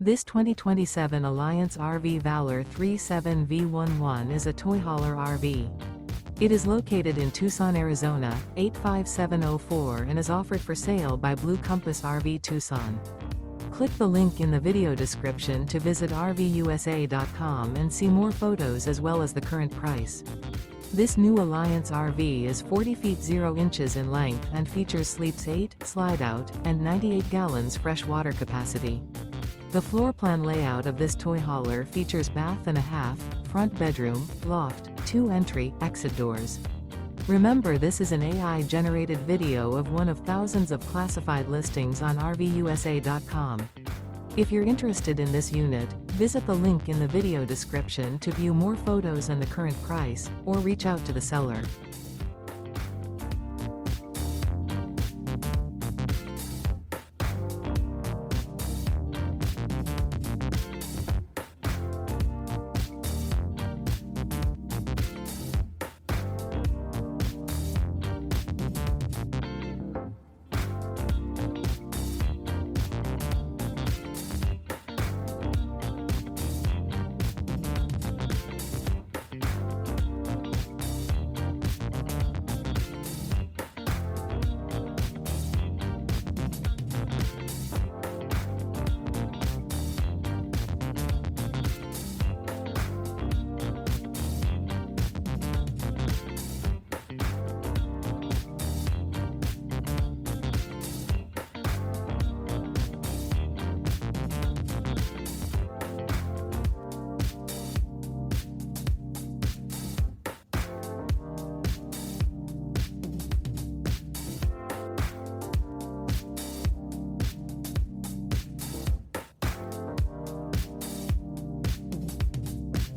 This 2027 Alliance RV Valor 37V11 is a toy hauler RV. It is located in Tucson, Arizona, 85704 and is offered for sale by Blue Compass RV Tucson. Click the link in the video description to visit RVUSA.com and see more photos as well as the current price. This new Alliance RV is 40 feet 0 inches in length and features sleeps 8, slide-out, and 98 gallons fresh water capacity. The floor plan layout of this toy hauler features bath and a half, front bedroom, loft, 2 entry, exit doors. Remember, this is an AI-generated video of one of thousands of classified listings on RVUSA.com. If you're interested in this unit, visit the link in the video description to view more photos and the current price, or reach out to the seller.